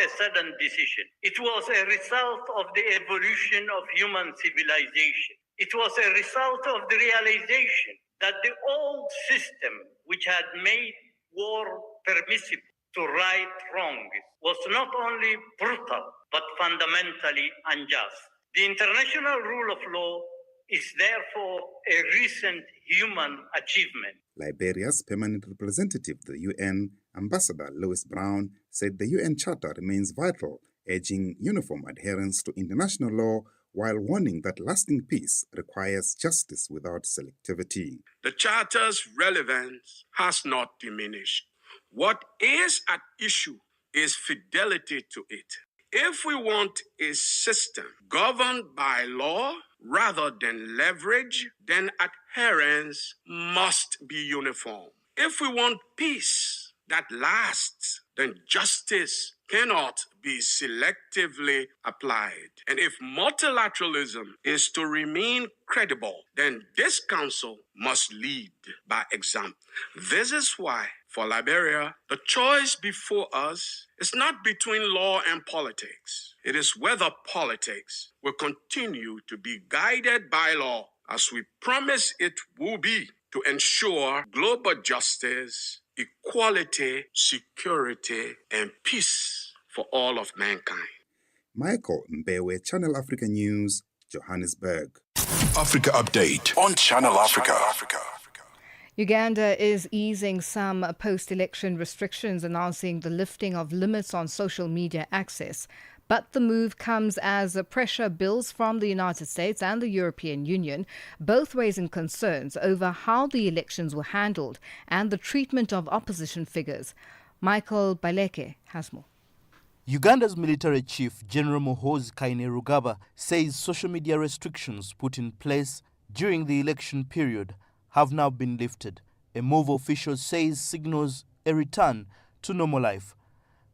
a sudden decision. It was a result of the evolution of human civilization. It was a result of the realization that the old system, which had made war permissible to right wrongs, was not only brutal, but fundamentally unjust. The international rule of law is therefore a recent human achievement. Liberia's permanent representative to the UN, Ambassador Louis Brown, said the UN Charter remains vital, urging uniform adherence to international law while warning that lasting peace requires justice without selectivity. The Charter's relevance has not diminished. What is at issue is fidelity to it. If we want a system governed by law rather than leverage, then adherence must be uniform. If we want peace that lasts, then justice cannot be selectively applied. And if multilateralism is to remain credible, then this council must lead by example. This is why, for Liberia, the choice before us is not between law and politics. It is whether politics will continue to be guided by law, as we promise it will be, to ensure global justice, equality, security, and peace for all of mankind. Michael Mbewe, Channel Africa News, Johannesburg. Africa Update on Channel Africa. Uganda is easing some post-election restrictions, announcing the lifting of limits on social media access. But the move comes as pressure builds from the United States and the European Union, both raising concerns over how the elections were handled and the treatment of opposition figures. Michael Baleke has more. Uganda's military chief, General Muhoozi Kainerugaba, says social media restrictions put in place during the election period have now been lifted. A move officials says signals a return to normal life.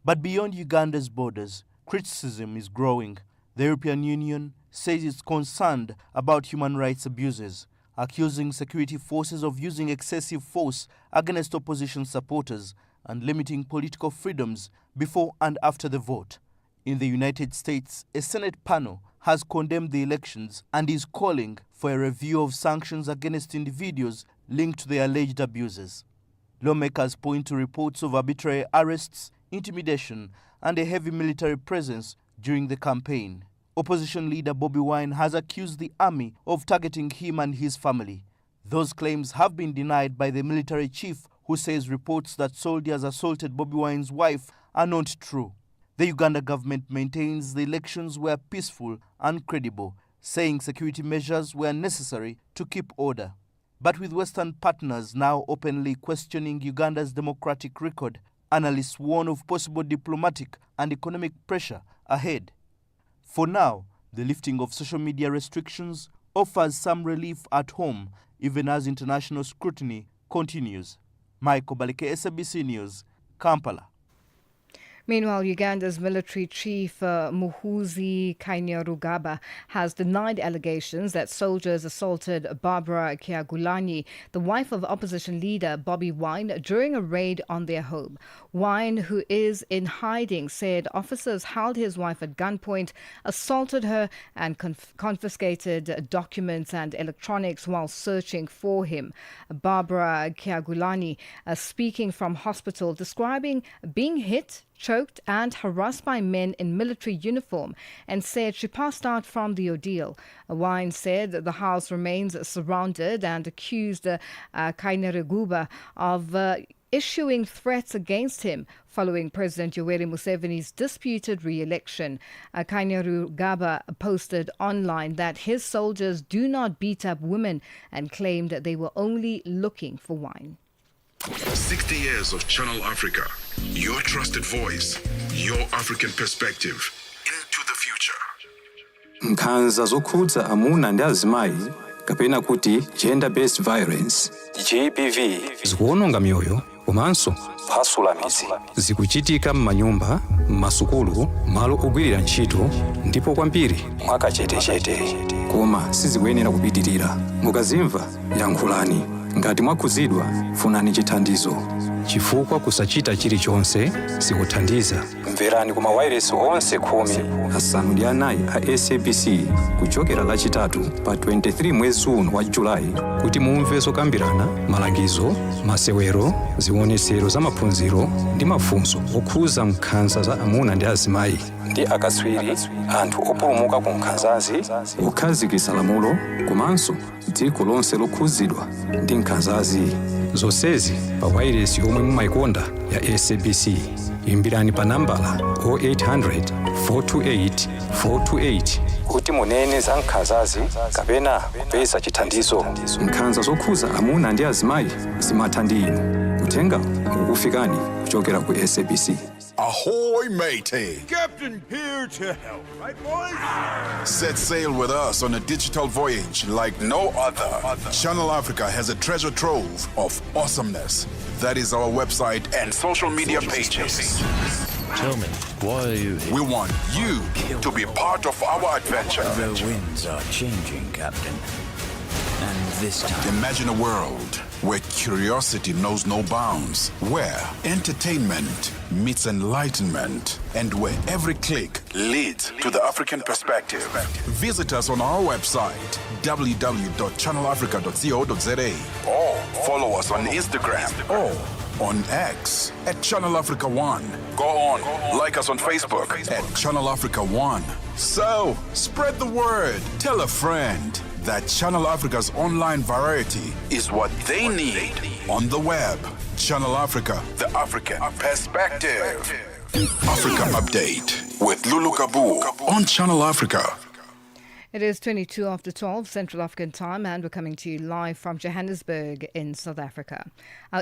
But beyond Uganda's borders, criticism is growing. The European Union says it's concerned about human rights abuses, accusing security forces of using excessive force against opposition supporters and limiting political freedoms before and after the vote. In the United States, a Senate panel has condemned the elections and is calling for a review of sanctions against individuals linked to the alleged abuses. Lawmakers point to reports of arbitrary arrests, intimidation, and a heavy military presence during the campaign. Opposition leader Bobi Wine has accused the army of targeting him and his family. Those claims have been denied by the military chief, who says reports that soldiers assaulted Bobi Wine's wife are not true. The Uganda government maintains the elections were peaceful and credible, saying security measures were necessary to keep order. But with Western partners now openly questioning Uganda's democratic record, analysts warn of possible diplomatic and economic pressure ahead. For now, the lifting of social media restrictions offers some relief at home, even as international scrutiny continues. Michael Baleke, SABC News, Kampala. Meanwhile, Uganda's military chief, Muhoozi Kainerugaba, has denied allegations that soldiers assaulted Barbara Kyagulanyi, the wife of opposition leader Bobi Wine, during a raid on their home. Wine, who is in hiding, said officers held his wife at gunpoint, assaulted her and confiscated documents and electronics while searching for him. Barbara Kyagulanyi, speaking from hospital, describing being hit, choked and harassed by men in military uniform, and said she passed out from the ordeal. Wine said that the house remains surrounded and accused Kainerugaba of issuing threats against him following President Yoweri Museveni's disputed re-election. Kainerugaba posted online that his soldiers do not beat up women and claimed that they were only looking for Wine. 60 years of Channel Africa, your trusted voice, your African perspective into the future. Nkhanza zokhudza amuna ndi azimayi kapena kuti gender-based violence GBV zikuononga mioyo komanso kuphwasula midzi. Zikuchitika m'manyumba, m'masukulu, malo ogwirira ntchito ndipo kwambiri mwakachetechete, koma sizikuyenera kupitirira. Mukazimva yankhulani. ngati mwakhuzidwa funani chithandizo chifukwa kusachita chilichonse sikuthandiza. mverani ku mawayilesi onse 14 a SABC kuchokera lachitatu pa 23 mwezi uno wa Julayi kuti mumve zokambirana, malangizo, masewero, zionetsero za maphunziro ndi mafunso okhuza nkhanza za amuna ndi azimayi ndi akatswiri, anthu opulumuka ku nkhanzazi, kukhazikitsa lamulo komanso dziko lonse lokhuzidwa ndi nkhanzazi. zonsezi pa wayilesi yomwe mumayikonda ya SABC. imbirani pa nambala 0800 428 428 kuti munene za nkhanzazi kapena kupeza chithandizo. Nkhanza zokhuza amuna ndi azimayi zimatha ndi inu. Uthenga ukufikani kuchokera ku SABC. Ahoy, matey! Captain here to help, right, boys? Set sail with us on a digital voyage like no other. Channel Africa has a treasure trove of awesomeness. That is our website and social media pages. Tell me, why are you here? We want you to be part of our adventure. The winds are changing, Captain. And this time... Imagine a world where curiosity knows no bounds, where entertainment meets enlightenment, and where every click leads to the African perspective. Visit us on our website, www.channelafrica.co.za, or follow us on Instagram or on X at Channel Africa One. Go on, like us on Facebook at Channel Africa One. So, spread the word. Tell a friend that Channel Africa's online variety is what they need on the web. Channel Africa, the African perspective. Africa Update with Lulu Gaboo on Channel Africa. It is 22 after 12 Central African time, and we're coming to you live from Johannesburg in South Africa.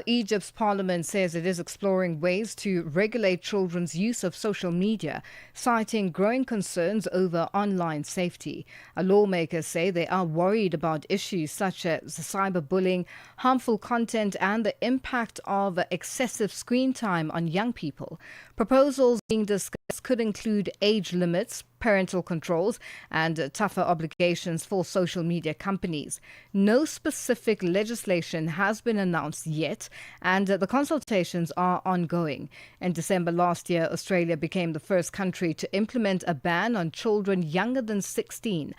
Egypt's parliament says it is exploring ways to regulate children's use of social media, citing growing concerns over online safety. Lawmakers say they are worried about issues such as cyberbullying, harmful content, and the impact of excessive screen time on young people. Proposals being discussed could include age limits, parental controls, and tougher obligations for social media companies. No specific legislation has been announced yet, and the consultations are ongoing. In December last year, Australia became the first country to implement a ban on children younger than 16.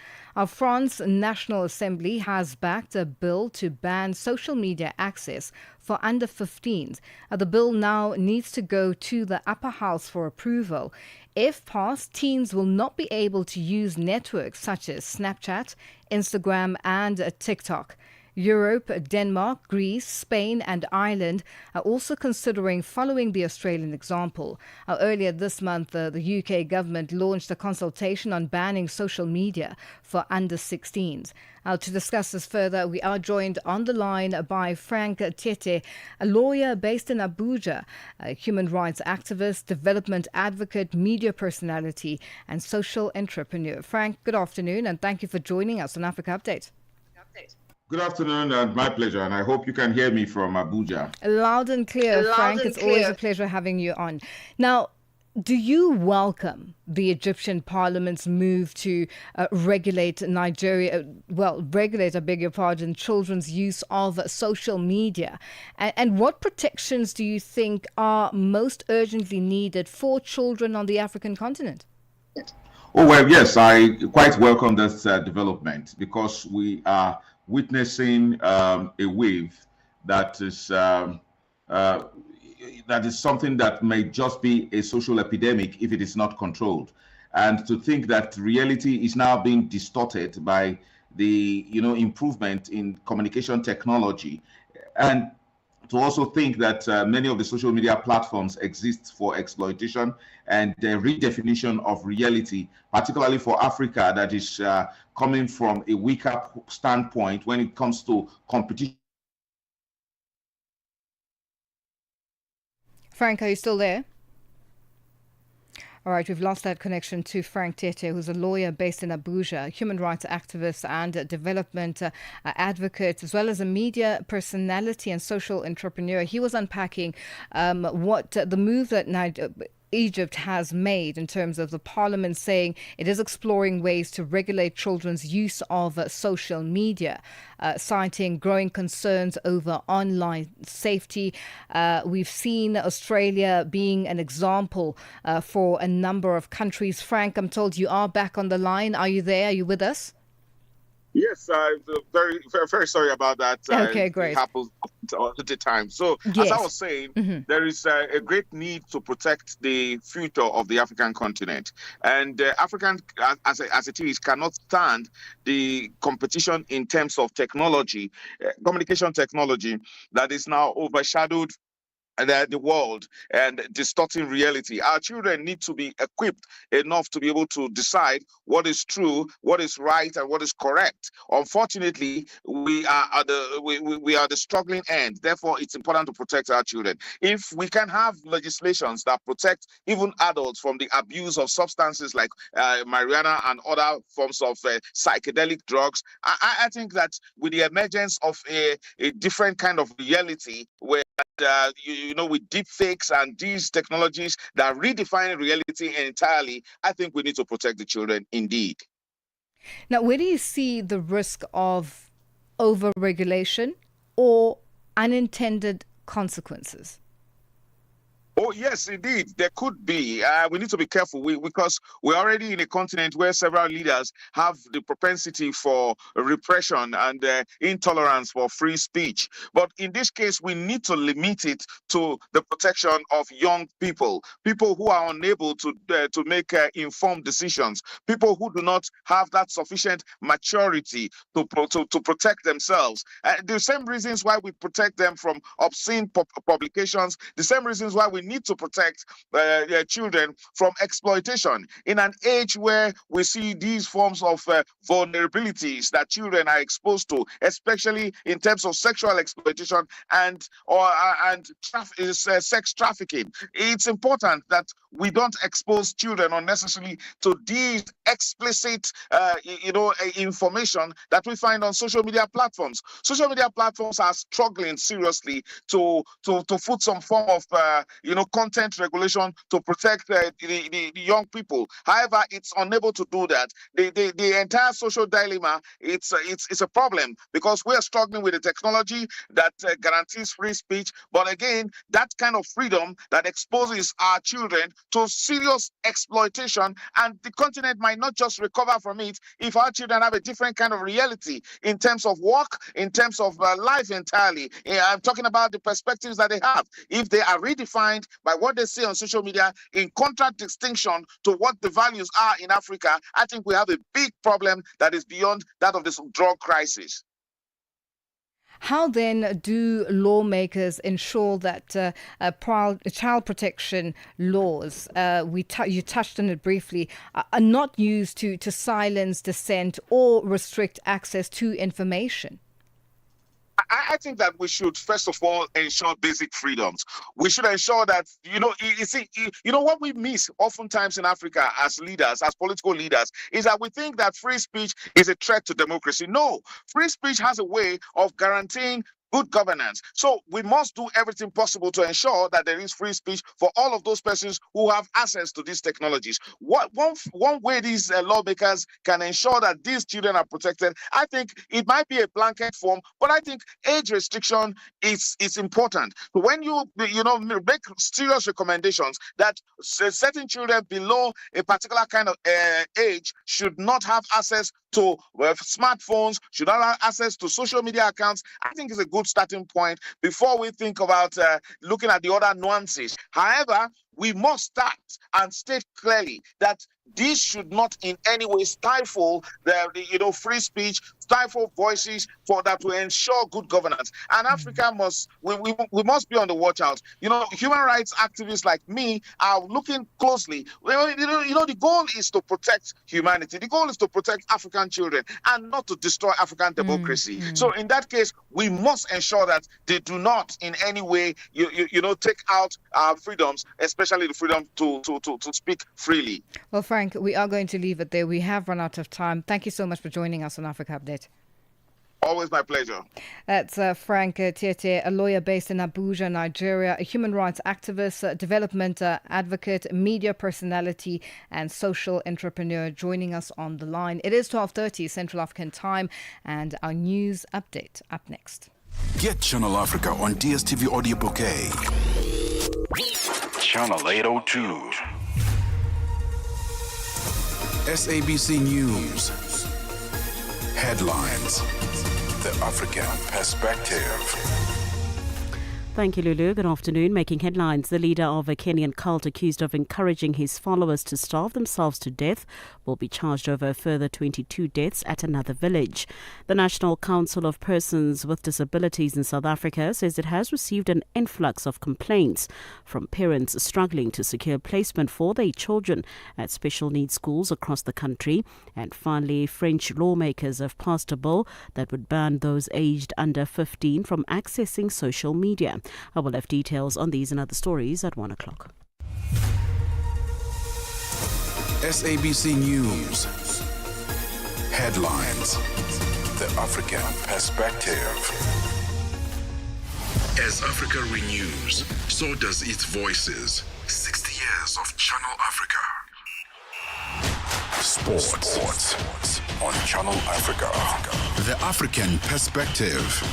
France's National Assembly has backed a bill to ban social media access for under 15s. The bill now needs to go to the upper house for approval. If passed, teens will not be able to use networks such as Snapchat, Instagram, and TikTok. Europe, Denmark, Greece, Spain, and Ireland are also considering following the Australian example. Earlier this month, the UK government launched a consultation on banning social media for under 16s. To discuss this further, we are joined on the line by Frank Tete, a lawyer based in Abuja, a human rights activist, development advocate, media personality, and social entrepreneur. Frank, good afternoon, and thank you for joining us on Africa Update. Good afternoon, and my pleasure, and I hope you can hear me from Abuja. Loud and clear, Frank. It's always a pleasure having you on. Now, do you welcome the Egyptian parliament's move to regulate children's use of social media? And what protections do you think are most urgently needed for children on the African continent? Oh, well, yes, I quite welcome this development, because we are witnessing a wave that is something that may just be a social epidemic if it is not controlled. And to think that reality is now being distorted by the improvement in communication technology, and to also think that many of the social media platforms exist for exploitation and the redefinition of reality, particularly for Africa, that is coming from a weaker standpoint when it comes to competition. Frank, are you still there? All right, we've lost that connection to Frank Tete, who's a lawyer based in Abuja, a human rights activist and development advocate, as well as a media personality and social entrepreneur. He was unpacking what the move that Egypt has made in terms of the parliament saying it is exploring ways to regulate children's use of social media, citing growing concerns over online safety. We've seen Australia being an example for a number of countries. Frank, I'm told you are back on the line. Are you there? Are you with us? Yes, very, very, very sorry about that. Okay, great. It happens all the time. So, Yes. as I was saying, there is a great need to protect the future of the African continent. And African, as it is, cannot stand the competition in terms of technology, communication technology, that is now overshadowed the world and distorting reality. Our children need to be equipped enough to be able to decide what is true, what is right, and what is correct. Unfortunately, we are at the struggling end. Therefore, it's important to protect our children. If we can have legislations that protect even adults from the abuse of substances like marijuana and other forms of psychedelic drugs, I think that with the emergence of a different kind of reality where with deep fakes and these technologies that redefine reality entirely, I think we need to protect the children indeed. Now, where do you see the risk of over-regulation or unintended consequences? Oh, yes, indeed. There could be. We need to be careful because we're already in a continent where several leaders have the propensity for repression and intolerance for free speech. But in this case, we need to limit it to the protection of young people who are unable to make informed decisions, people who do not have that sufficient maturity to protect themselves. The same reasons why we protect them from obscene publications, the same reasons why we need to protect children from exploitation in an age where we see these forms of vulnerabilities that children are exposed to, especially in terms of sexual exploitation and sex trafficking. It's important that we don't expose children unnecessarily to these explicit information that we find on social media platforms. Social media platforms are struggling seriously to put some form of content regulation to protect the young people. However, it's unable to do that. The entire social dilemma, it's a problem because we are struggling with a technology that guarantees free speech. But again, that kind of freedom that exposes our children to serious exploitation, and the continent might not just recover from it if our children have a different kind of reality in terms of work, in terms of life entirely. I'm talking about the perspectives that they have. If they are redefined by what they say on social media in contradistinction to what the values are in Africa, I think we have a big problem that is beyond that of this drug crisis. How then do lawmakers ensure that child protection laws, you touched on it briefly, are not used to silence dissent or restrict access to information? I think that we should, first of all, ensure basic freedoms. We should ensure that, what we miss oftentimes in Africa as leaders, as political leaders, is that we think that free speech is a threat to democracy. No, free speech has a way of guaranteeing good governance. So we must do everything possible to ensure that there is free speech for all of those persons who have access to these technologies. One way these lawmakers can ensure that these children are protected, I think it might be a blanket form, but I think age restriction is important. When you make serious recommendations that certain children below a particular kind of age should not have access to smartphones, should not have access to social media accounts, I think it's a good starting point before we think about looking at the other nuances. However, we must start and state clearly that this should not in any way stifle the free speech, stifle voices for that to ensure good governance. And Africa must we must be on the watch out. Human rights activists like me are looking closely. The goal is to protect humanity. The goal is to protect African children and not to destroy African democracy. So in that case, we must ensure that they do not in any way take out our freedoms, especially the freedom to speak freely. Well, Frank, we are going to leave it there. We have run out of time. Thank you so much for joining us on Africa Update. Always my pleasure. That's Frank Tiete, a lawyer based in Abuja, Nigeria, a human rights activist, development advocate, media personality, and social entrepreneur, joining us on the line. It is 12:30 Central African Time, and our news update up next. Get Channel Africa on DSTV Audio Bouquet. Channel 802. SABC News. Headlines. The African Perspective. Thank you, Lulu. Good afternoon. Making headlines, the leader of a Kenyan cult accused of encouraging his followers to starve themselves to death will be charged over a further 22 deaths at another village. The National Council of Persons with Disabilities in South Africa says it has received an influx of complaints from parents struggling to secure placement for their children at special needs schools across the country. And finally, French lawmakers have passed a bill that would ban those aged under 15 from accessing social media. I will have details on these and other stories at 1 o'clock. SABC News. Headlines. The African Perspective. As Africa renews, so does its voices. 60 years of Channel Africa. Sports on Channel Africa. The African Perspective.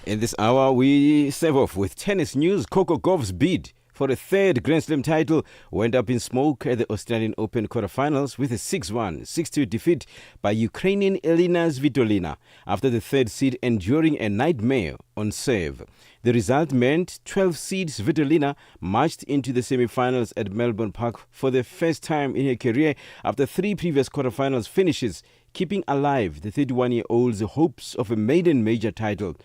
In this hour, we serve off with tennis news. Coco Gauff's bid for a third Grand Slam title went up in smoke at the Australian Open quarterfinals with a 6-1, 6-2 defeat by Ukrainian Elina Svitolina after the third seed enduring a nightmare on serve. The result meant 12 seed Svitolina marched into the semi-finals at Melbourne Park for the first time in her career after 3 previous quarterfinals finishes, keeping alive the 31-year-old's hopes of a maiden major title.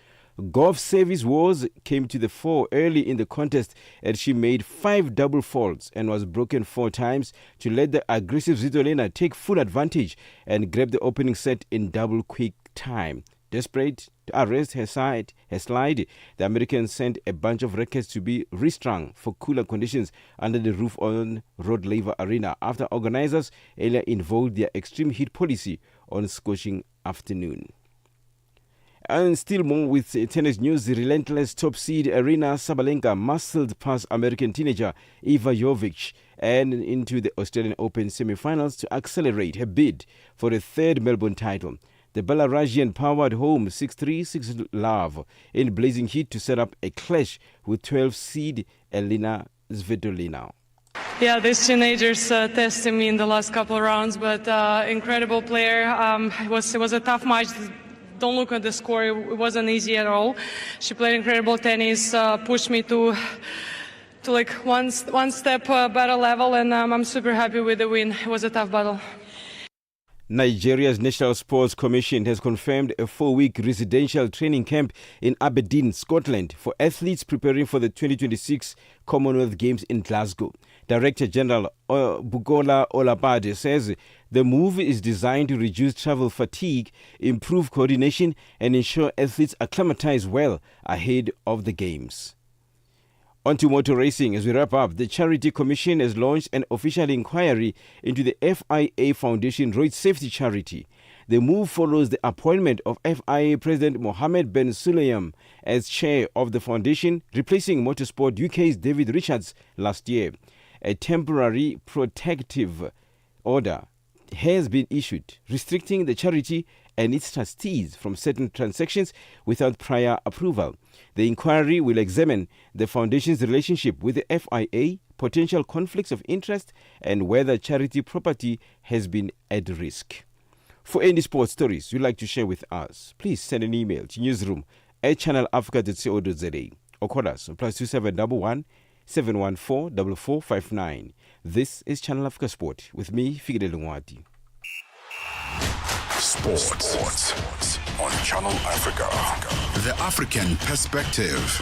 Gauff's service wars came to the fore early in the contest as she made 5 double faults and was broken 4 times to let the aggressive Svitolina take full advantage and grab the opening set in double quick time. Desperate to arrest her slide, the Americans sent a bunch of rackets to be restrung for cooler conditions under the roof on Rod Laver Arena after organizers earlier invoked their extreme heat policy on scorching afternoon. And still more with tennis news, the relentless top seed Aryna Sabalenka muscled past American teenager Eva Jovic and into the Australian Open semi-finals to accelerate her bid for a third Melbourne title. The Belarusian powered home 6-3, 6-love in blazing heat to set up a clash with 12 seed Elina Svitolina. Yeah, this teenager's tested me in the last couple of rounds, but incredible player. It was a tough match. Don't look at the score, it wasn't easy at all. She played incredible tennis, pushed me to like one step better level, and I'm super happy with the win. It was a tough battle. Nigeria's National Sports Commission has confirmed a 4-week residential training camp in Aberdeen, Scotland, for athletes preparing for the 2026 Commonwealth Games in Glasgow. Director General Bukola Olabade says the move is designed to reduce travel fatigue, improve coordination, and ensure athletes acclimatize well ahead of the Games. On to motor racing. As we wrap up, the Charity Commission has launched an official inquiry into the FIA Foundation Road Safety Charity. The move follows the appointment of FIA President Mohammed Ben Sulayem as chair of the foundation, replacing Motorsport UK's David Richards last year. A temporary protective order has been issued, restricting the charity and its trustees from certain transactions without prior approval. The inquiry will examine the foundation's relationship with the FIA, potential conflicts of interest, and whether charity property has been at risk. For any sports stories you'd like to share with us, please send an email to newsroom@channelafrica.co.za or call us on +2711 714 4459. This is Channel Africa Sport with me, Figile Lungwati. Sports on Channel Africa. The African Perspective.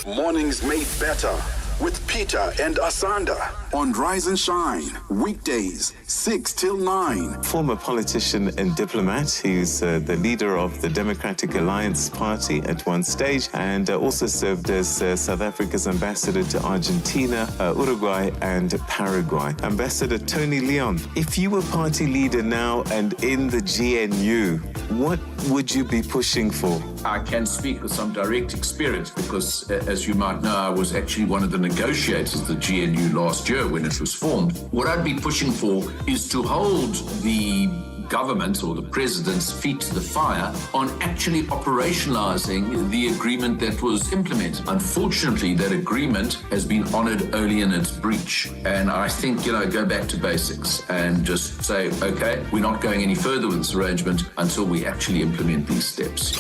Mornings made better with Peter and Asanda on Rise and Shine, weekdays 6 till 9. Former politician and diplomat. He's the leader of the Democratic Alliance Party at one stage, and also served as South Africa's ambassador to Argentina, Uruguay and Paraguay. Ambassador Tony Leon, if you were party leader now and in the GNU, what would you be pushing for? I can speak with some direct experience because, as you might know, I was actually one of the negotiators of the GNU last year when it was formed. What I'd be pushing for is to hold the government or the president's feet to the fire on actually operationalizing the agreement that was implemented. Unfortunately, that agreement has been honored only in its breach. And I think, go back to basics and just say, okay, we're not going any further with this arrangement until we actually implement these steps.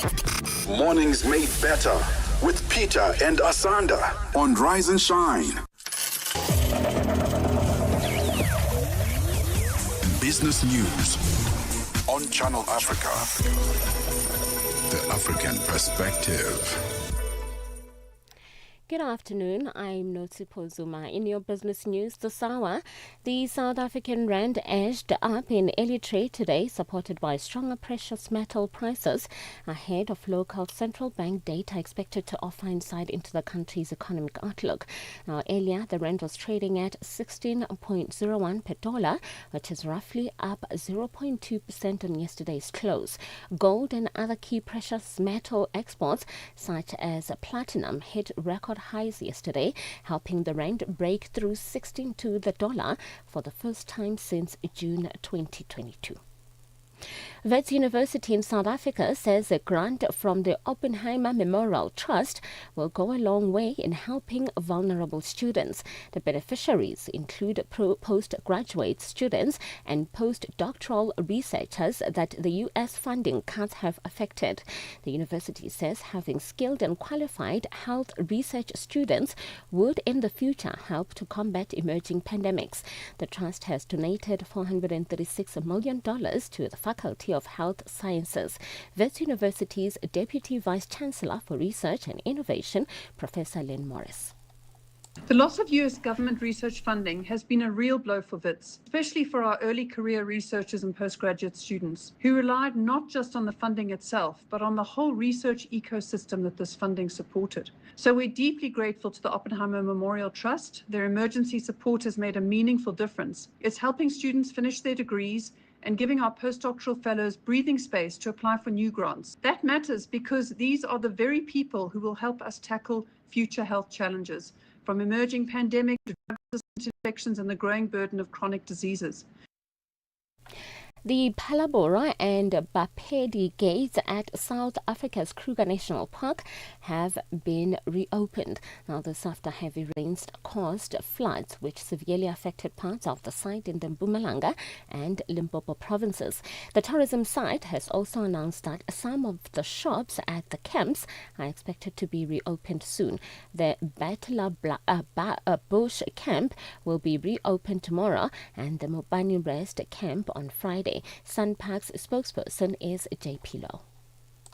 Mornings made better with Peter and Asanda on Rise and Shine. Business News on Channel Africa. The African Perspective. Good afternoon, I'm Notsipo Zuma. In your business news this hour, the South African rand edged up in early trade today, supported by stronger precious metal prices ahead of local central bank data expected to offer insight into the country's economic outlook. Now, earlier, the rand was trading at 16.01 per dollar, which is roughly up 0.2% on yesterday's close. Gold and other key precious metal exports, such as platinum, hit record highs yesterday, helping the rand break through 16 to the dollar for the first time since June 2022. Wits University in South Africa says a grant from the Oppenheimer Memorial Trust will go a long way in helping vulnerable students. The beneficiaries include postgraduate students and postdoctoral researchers that the U.S. funding cuts have affected. The university says having skilled and qualified health research students would in the future help to combat emerging pandemics. The trust has donated $436 million to the Faculty of Health Sciences. Wits University's Deputy Vice-Chancellor for Research and Innovation, Professor Lynn Morris. The loss of U.S. government research funding has been a real blow for WITS, especially for our early career researchers and postgraduate students, who relied not just on the funding itself, but on the whole research ecosystem that this funding supported. So we're deeply grateful to the Oppenheimer Memorial Trust. Their emergency support has made a meaningful difference. It's helping students finish their degrees and giving our postdoctoral fellows breathing space to apply for new grants. That matters because these are the very people who will help us tackle future health challenges, from emerging pandemic to drug-resistant infections and the growing burden of chronic diseases. The Palabora and Bapedi gates at South Africa's Kruger National Park have been reopened. Now, this after heavy rains caused floods which severely affected parts of the site in the Mpumalanga and Limpopo provinces. The tourism site has also announced that some of the shops at the camps are expected to be reopened soon. The Battler Bush camp will be reopened tomorrow and the Mobani Rest camp on Friday. Sunpark's spokesperson is JP Law.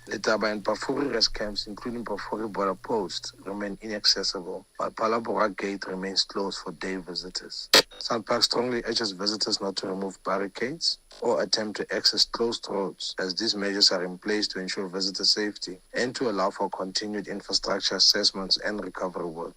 The Taba and Pafuri rest camps, including Pafuri border post, remain inaccessible, while Palabora Gate remains closed for day visitors. Sunpark strongly urges visitors not to remove barricades or attempt to access closed roads, as these measures are in place to ensure visitor safety and to allow for continued infrastructure assessments and recovery work.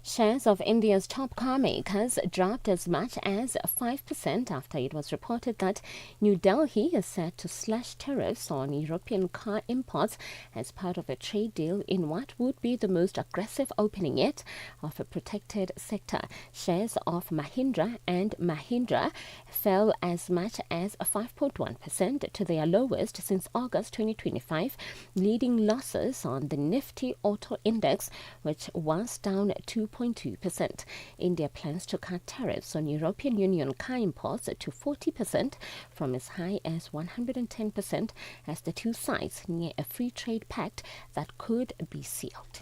Shares of India's top car makers dropped as much as 5% after it was reported that New Delhi is set to slash tariffs on European car imports as part of a trade deal in what would be the most aggressive opening yet of a protected sector. Shares of Mahindra and Mahindra fell as much as 5.1% to their lowest since August 2025, leading losses on the Nifty Auto Index, which was down 2.2%. India plans to cut tariffs on European Union car imports to 40% from as high as 110% as the two sides near a free trade pact that could be sealed.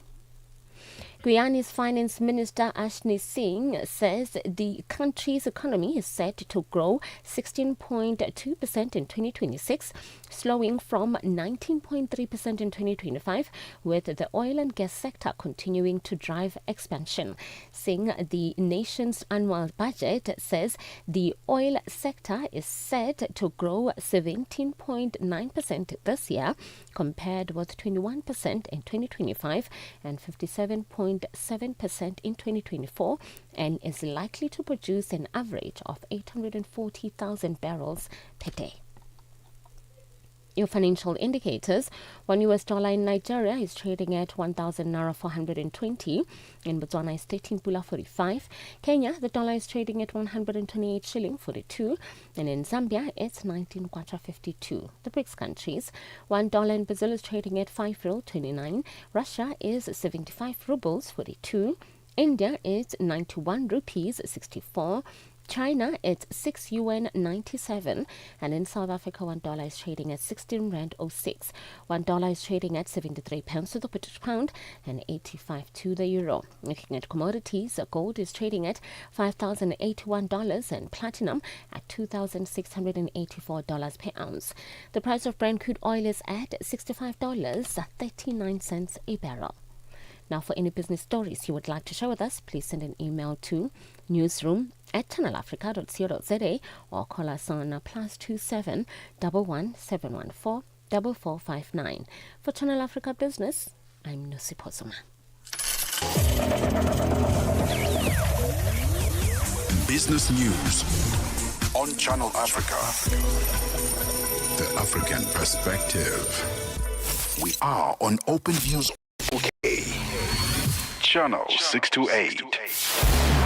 Guyana's Finance Minister Ashni Singh says the country's economy is set to grow 16.2% in 2026, slowing from 19.3% in 2025, with the oil and gas sector continuing to drive expansion. Singh, the nation's annual budget says the oil sector is set to grow 17.9% this year, compared with 21% in 2025 and 57.7% in 2024, and is likely to produce an average of 840,000 barrels per day. Your financial indicators: $1 US in Nigeria is trading at 1,000 naira 420. In Botswana is 13 pula 45. Kenya, the dollar is trading at 128 shilling 42. And in Zambia, it's 19 kwacha 52. The BRICS countries: $1 in Brazil is trading at 5 real 29. Russia is 75 rubles 42. India is 91 rupees 64. China, it's 6 yuan 97, and in South Africa, $1 is trading at 16 rand 06. $1 is trading at 73 pence to the British pound and 85 to the euro. Looking at commodities, gold is trading at $5,081 and platinum at $2,684 per ounce. The price of Brent crude oil is at $65.39 a barrel. Now, for any business stories you would like to share with us, please send an email to newsroom@channelafrica.co.za or call us on +27 11 714 4459. For Channel Africa Business, I'm Nosipho Zuma. Business news on Channel Africa. The African perspective. We are on Open Views. Okay. Channel 628.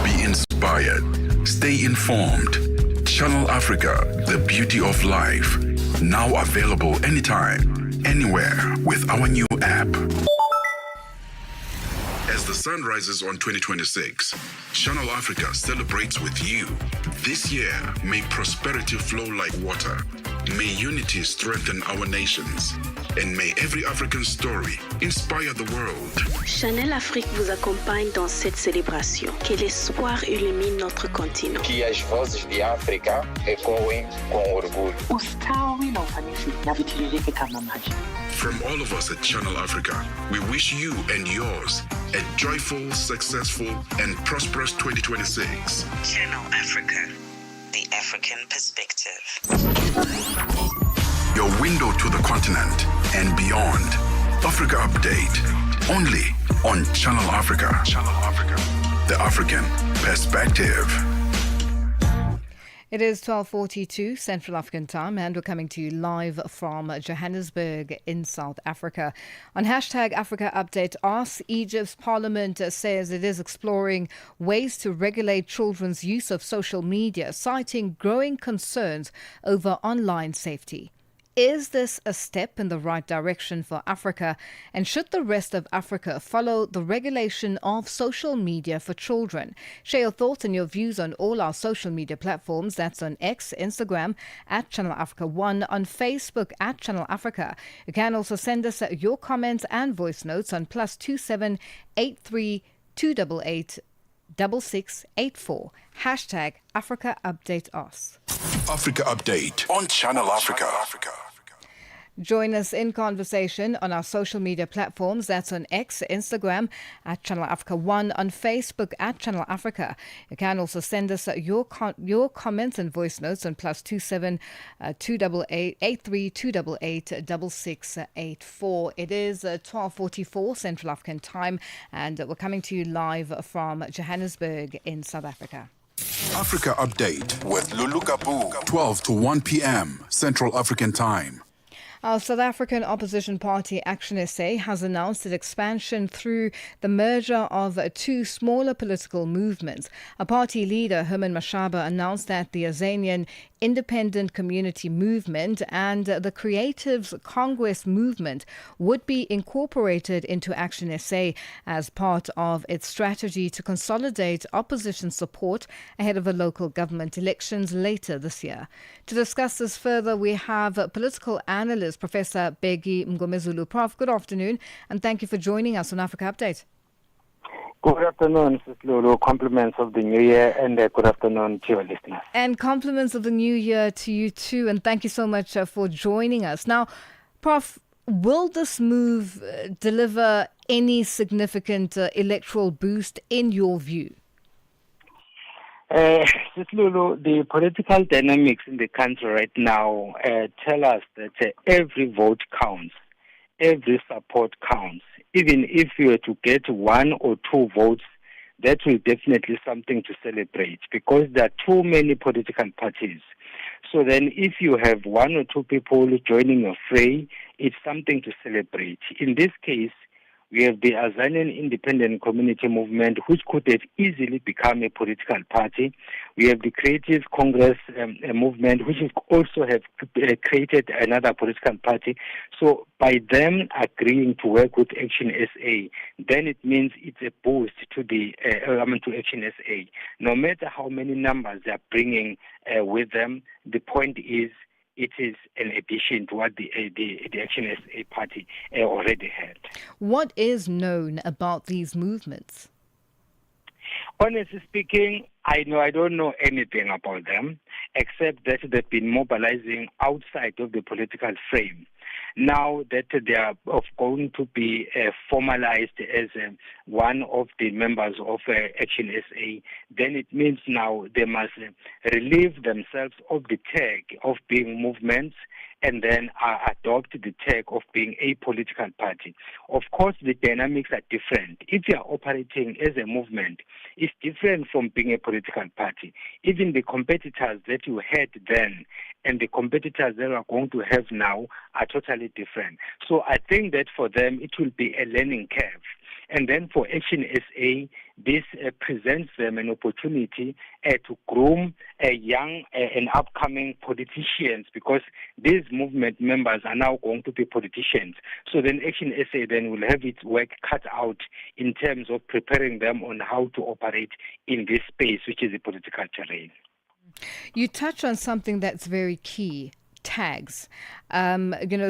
Be inspired. Stay informed. Channel Africa, the beauty of life. Now available anytime, anywhere with our new app. As the sun rises on 2026, Channel Africa celebrates with you. This year, may prosperity flow like water. May unity strengthen our nations. And may every African story inspire the world. Channel Afrique vous accompagne dans cette célébration. Que l'espoir illumine notre continent. Que as vozes de África ecoem com orgulho. From all of us at Channel Africa, we wish you and yours a joyful, successful, and prosperous 2026. Channel Africa, the African perspective. Your window to the continent and beyond. Africa Update, only on Channel Africa. Channel Africa, the African perspective. It is 12:42 Central African time, and we're coming to you live from Johannesburg in South Africa. On hashtag Africa Update, Ask Egypt's parliament says it is exploring ways to regulate children's use of social media, citing growing concerns over online safety. Is this a step in the right direction for Africa? And should the rest of Africa follow the regulation of social media for children? Share your thoughts and your views on all our social media platforms. That's on X, Instagram, @Channel Africa 1, on Facebook, @Channel Africa. You can also send us your comments and voice notes on +27 83 288 6684. Hashtag Africa Update Us. Africa Update on Channel Africa. Join us in conversation on our social media platforms. That's on X, Instagram, @Channel Africa 1, on Facebook, @Channel Africa. You can also send us your comments and voice notes on +27 288 83 288 6684. It is 12:44 Central African time, and we're coming to you live from Johannesburg in South Africa. Africa Update with Lulu Gaboo, 12 to 1 p.m. Central African time. Our South African opposition party Action SA has announced its expansion through the merger of two smaller political movements. A party leader, Herman Mashaba, announced that the Azanian Independent Community Movement and the Creatives Congress Movement would be incorporated into Action SA as part of its strategy to consolidate opposition support ahead of the local government elections later this year. To discuss this further, we have political analyst Professor Bheki Mngomezulu. Prof, good afternoon, and thank you for joining us on Africa Update. Good afternoon, Ms. Lulu. Compliments of the new year, and good afternoon to your listeners. And compliments of the new year to you too, and thank you so much for joining us. Now, Prof, will this move deliver any significant electoral boost in your view? Ms. Lulu, the political dynamics in the country right now tell us that every vote counts, every support counts. Even if you were to get 1 or 2 votes, that will definitely something to celebrate because there are too many political parties. So then if you have 1 or 2 people joining your fray, it's something to celebrate. In this case, we have the Azanian Independent Community Movement, which could have easily become a political party. We have the Creative Congress movement, which also have created another political party. So by them agreeing to work with Action SA, then it means it's a boost to the to Action SA. No matter how many numbers they are bringing with them, the point is it is an addition to what the Action SA party already had. What is known about these movements? Honestly speaking, I don't know anything about them, except that they've been mobilizing outside of the political frame. Now that they are going to be formalized as one of the members of Action SA, then it means now they must relieve themselves of the tag of being movements and then adopt the tag of being a political party. Of course, the dynamics are different. If you are operating as a movement, it's different from being a political party. Even the competitors that you had then and the competitors that are going to have now are totally different. So I think that for them, it will be a learning curve. And then for Action SA, this presents them an opportunity to groom young and upcoming politicians because these movement members are now going to be politicians. So then Action SA then will have its work cut out in terms of preparing them on how to operate in this space, which is the political terrain. You touch on something that's very key. Tags.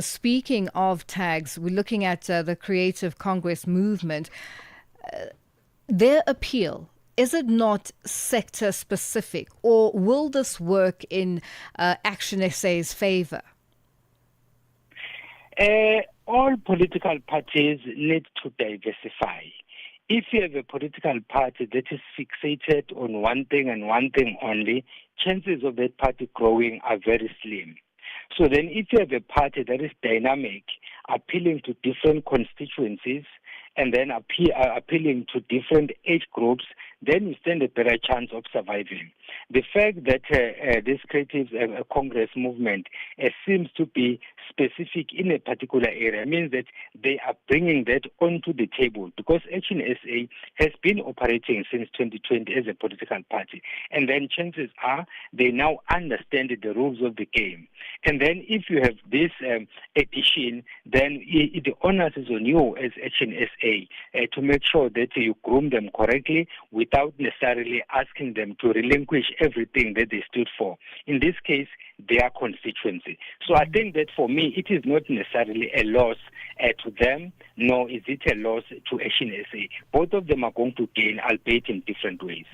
Speaking of tags, we're looking at the Creative Congress movement. Their appeal, is it not sector specific, or will this work in Action SA's favor? All political parties need to diversify. If you have a political party that is fixated on one thing and one thing only, chances of that party growing are very slim. So then if you have a party that is dynamic, appealing to different constituencies, and then appealing to different age groups, then you stand a better chance of surviving. The fact that this Creative Congress movement seems to be specific in a particular area means that they are bringing that onto the table because Action SA has been operating since 2020 as a political party. And then chances are they now understand the rules of the game. And then if you have this addition, then the onus is on you as Action SA to make sure that you groom them correctly without necessarily asking them to relinquish everything that they stood for. In this case, their constituency. So I think that for me, it is not necessarily a loss to them, nor is it a loss to Action SA. Both of them are going to gain, albeit in different ways.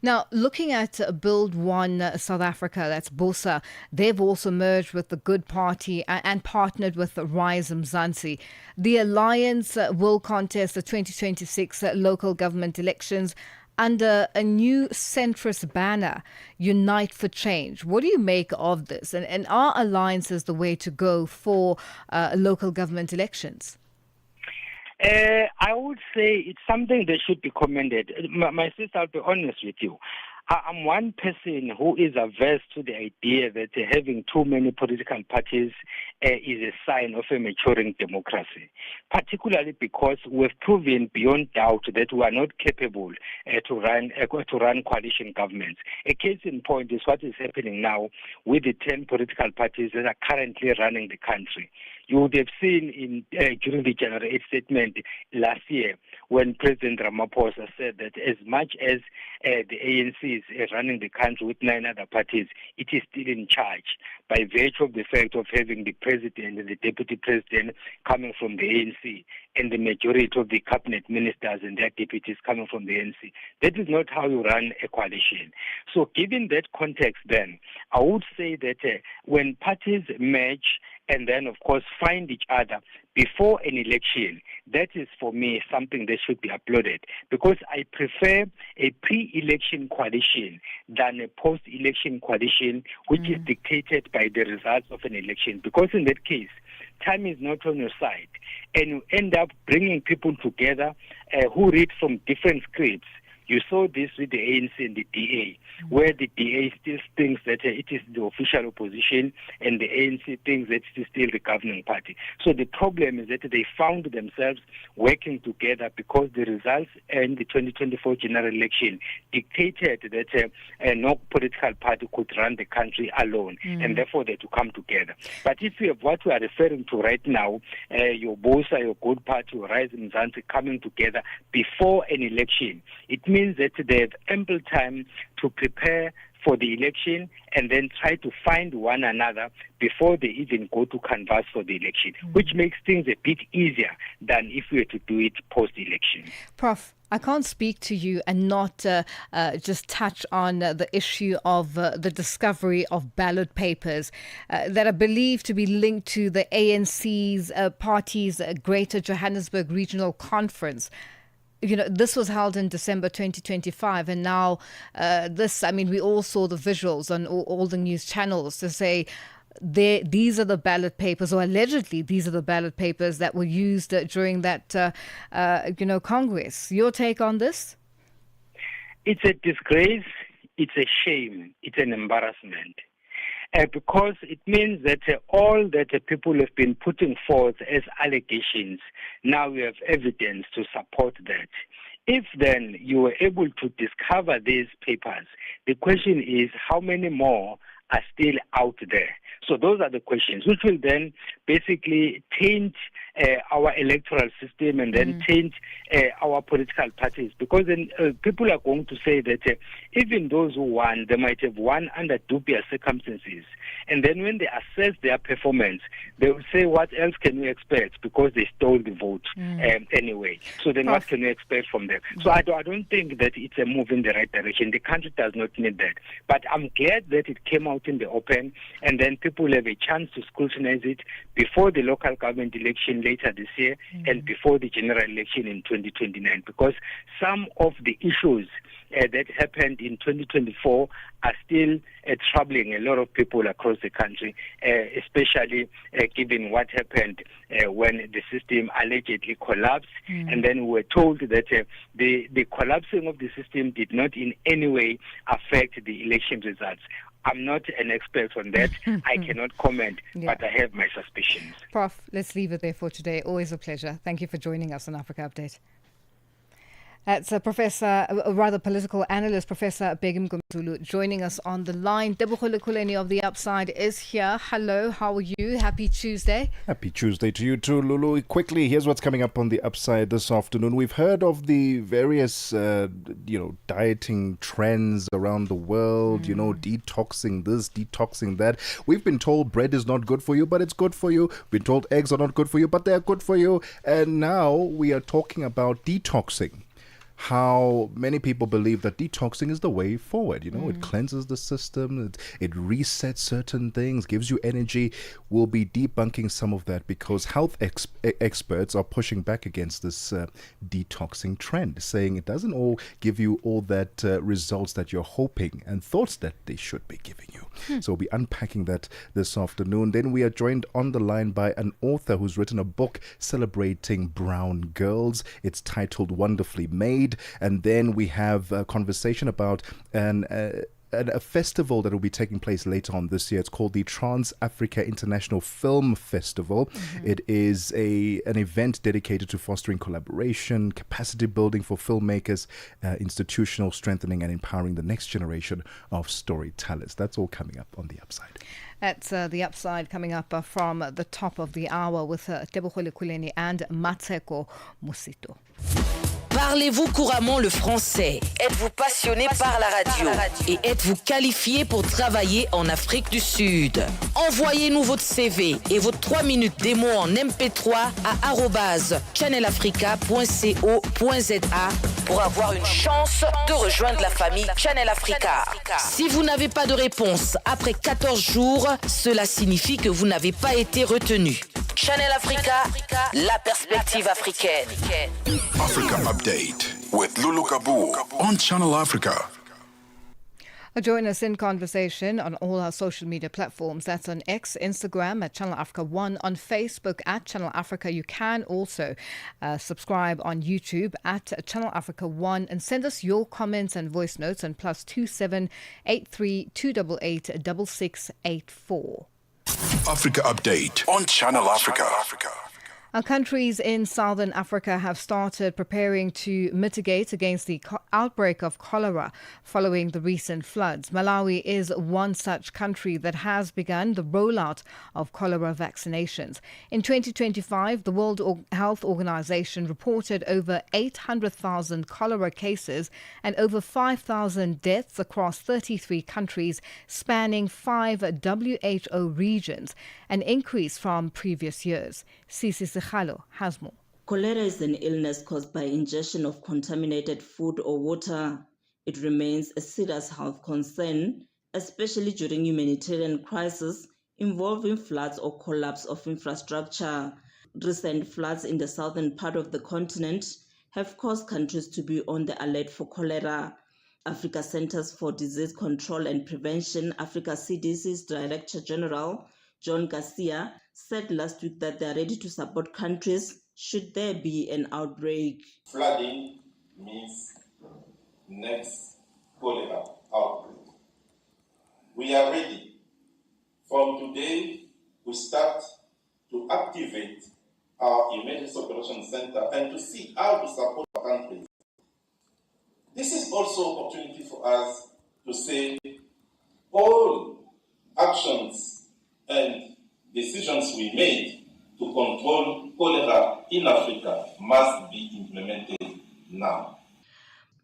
Now, looking at Build One South Africa, that's BOSA, they've also merged with the Good Party and partnered with Rise Mzansi. The alliance will contest the 2026 local government elections under a new centrist banner, Unite for Change. What do you make of this? And are alliances the way to go for local government elections? I would say it's something that should be commended. My sister, I'll be honest with you. I'm one person who is averse to the idea that having too many political parties is a sign of a maturing democracy, particularly because we've proven beyond doubt that we are not capable to run coalition governments. A case in point is what is happening now with the 10 political parties that are currently running the country. You would have seen during the General Aid statement last year when President Ramaphosa said that as much as the ANC is running the country with 9 other parties, it is still in charge by virtue of the fact of having the president and the deputy president coming from the ANC and the majority of the cabinet ministers and their deputies coming from the ANC. That is not how you run a coalition. So given that context then, I would say that when parties merge and then, of course, find each other before an election, that is, for me, something that should be applauded, because I prefer a pre-election coalition than a post-election coalition which is dictated by the results of an election, because in that case, time is not on your side, and you end up bringing people together who read from different scripts. You saw this with the ANC and the DA, where the DA still thinks that it is the official opposition and the ANC thinks that it is still the governing party. So the problem is that they found themselves working together because the results in the 2024 general election dictated that no political party could run the country alone, and therefore they had to come together. But if you have what we are referring to right now, your BOSA, your Good Party, your Rise Mzansi coming together before an election, it means that they have ample time to prepare for the election and then try to find one another before they even go to canvass for the election, which makes things a bit easier than if we were to do it post-election. Prof, I can't speak to you and not just touch on the issue of the discovery of ballot papers that are believed to be linked to the ANC's party's Greater Johannesburg Regional Conference. You know, this was held in December 2025, and now we all saw the visuals on all the news channels to say these are the ballot papers, or allegedly these are the ballot papers that were used during that, Congress. Your take on this? It's a disgrace, it's a shame, it's an embarrassment. Because it means that all that people have been putting forth as allegations, now we have evidence to support that. If then you were able to discover these papers, the question is how many more are still out there? So those are the questions, which will then basically taint our electoral system and then taint our political parties. Because then people are going to say that even those who won, they might have won under dubious circumstances. And then when they assess their performance, they will say, what else can we expect? Because they stole the vote anyway. So then what can we expect from them? So I don't think that it's a move in the right direction. The country does not need that. But I'm glad that it came out in the open, and then people have a chance to scrutinize it before the local government election later this year and before the general election in 2029, because some of the issues that happened in 2024 are still troubling a lot of people across the country, especially given what happened when the system allegedly collapsed. And then we were told that the collapsing of the system did not in any way affect the election results. I'm not an expert on that. I cannot comment, but I have my suspicions. Prof, let's leave it there for today. Always a pleasure. Thank you for joining us on Africa Update. That's political analyst, Professor Begum Gumzulu, joining us on the line. Debukhole Kuleni of The Upside is here. Hello, how are you? Happy Tuesday. Happy Tuesday to you too, Lulu. Quickly, here's what's coming up on The Upside this afternoon. We've heard of the various, dieting trends around the world, detoxing this, detoxing that. We've been told bread is not good for you, but it's good for you. We've been told eggs are not good for you, but they're good for you. And now we are talking about detoxing. How many people believe that detoxing is the way forward. It cleanses the system, it resets certain things, gives you energy. We'll be debunking some of that because health experts are pushing back against this detoxing trend, saying it doesn't all give you all that results that you're hoping and thoughts that they should be giving you. So we'll be unpacking that this afternoon. Then we are joined on the line by an author who's written a book celebrating brown girls. It's titled Wonderfully Made. And then we have a conversation about an a festival that will be taking place later on this year. It's called the Trans-Africa International Film Festival. It is an event dedicated to fostering collaboration, capacity building for filmmakers, institutional strengthening, and empowering the next generation of storytellers. That's all coming up on the Upside. That's the Upside coming up from the top of the hour with Tebogo Lekuleni and Matseko Musito. Parlez-vous couramment le français? Êtes-vous passionné par la radio? Et êtes-vous qualifié pour travailler en Afrique du Sud? Envoyez-nous votre CV et votre 3 minutes démo en MP3 à @channelafrica.co.za pour avoir une chance de rejoindre la famille Channel Africa. Si vous n'avez pas de réponse après 14 jours, cela signifie que vous n'avez pas été retenu. Channel Africa, la perspective africaine. Africa Update with Lulu Gaboo on Channel Africa. Join us in conversation on all our social media platforms. That's on X, Instagram at Channel Africa 1, on Facebook at Channel Africa. You can also subscribe on YouTube at Channel Africa 1 and send us your comments and voice notes on +27 83 288 6684. Africa Update on Channel Africa. Our countries in Southern Africa have started preparing to mitigate against the outbreak of cholera following the recent floods. Malawi is one such country that has begun the rollout of cholera vaccinations. In 2025, the World Health Organization reported over 800,000 cholera cases and over 5,000 deaths across 33 countries, spanning 5 WHO regions, an increase from previous years. Sisi Sekhalo has more. Cholera is an illness caused by ingestion of contaminated food or water. It remains a serious health concern, especially during humanitarian crises involving floods or collapse of infrastructure. Recent floods in the southern part of the continent have caused countries to be on the alert for cholera. Africa Centers for Disease Control and Prevention, Africa CDC's Director General, John Garcia, said last week that they are ready to support countries should there be an outbreak. Flooding means next cholera outbreak. We are ready. From today, we start to activate our Emergency Operations Center and to see how to support our countries. This is also an opportunity for us to say all actions and decisions we made to control cholera in Africa must be implemented now.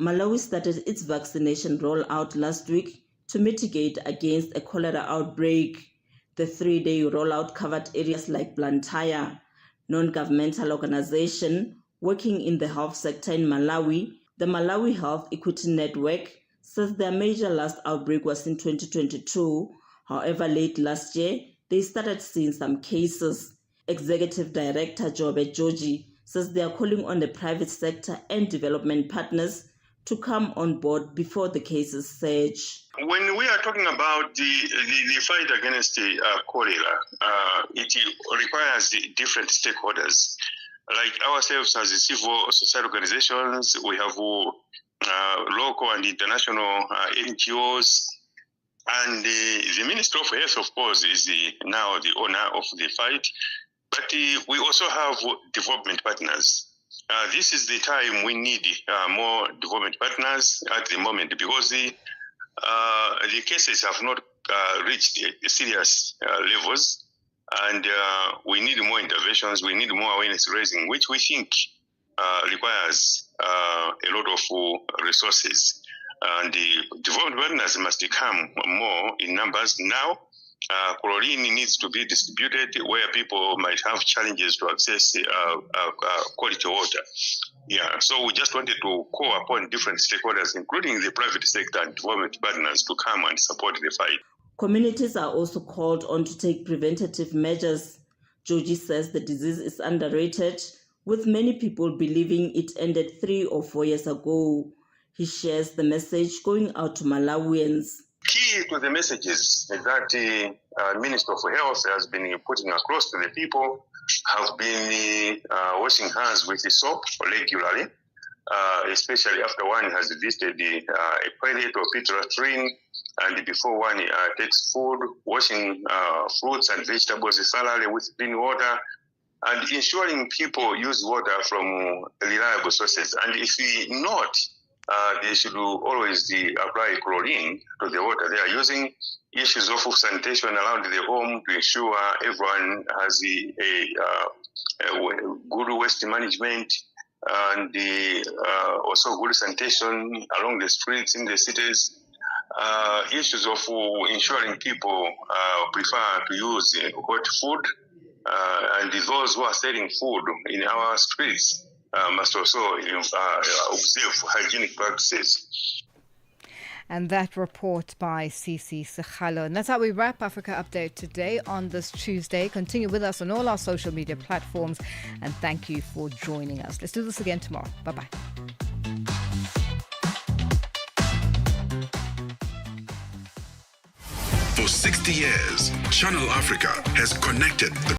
Malawi started its vaccination rollout last week to mitigate against a cholera outbreak. The 3-day rollout covered areas like Blantyre. Non-governmental organization working in the health sector in Malawi, the Malawi Health Equity Network, says their major last outbreak was in 2022. However, late last year, they started seeing some cases. Executive Director Jobe Georgie says they are calling on the private sector and development partners to come on board before the cases surge. When we are talking about the fight against cholera, it requires different stakeholders. Like ourselves as civil society organizations, we have local and international NGOs, and the Minister of Health, of course, is now the owner of the fight. But we also have development partners. This is the time we need more development partners at the moment, because the cases have not reached serious levels, and we need more interventions, we need more awareness raising, which we think requires a lot of resources. And the development partners must come more in numbers now. Chlorine needs to be distributed where people might have challenges to access quality water. Yeah, so we just wanted to call upon different stakeholders, including the private sector and development partners, to come and support the fight. Communities are also called on to take preventative measures. Georgie says the disease is underrated, with many people believing it ended 3 or 4 years ago. He shares the message going out to Malawians. Key to the messages that the Minister of Health has been putting across to the people have been washing hands with the soap regularly, especially after one has visited a toilet or pit latrine, And before one takes food, washing fruits and vegetables thoroughly with clean water, and ensuring people use water from reliable sources. And if not, they should always apply chlorine to the water they are using. Issues of sanitation around the home to ensure everyone has a good waste management and also good sanitation along the streets in the cities. Issues of ensuring people prefer to use hot food, and those who are selling food in our streets must also observe hygienic practices. And that report by Sisi Sekhalo. And that's how we wrap Africa Update today on this Tuesday. Continue with us on all our social media platforms. And thank you for joining us. Let's do this again tomorrow. Bye-bye. For 60 years, Channel Africa has connected the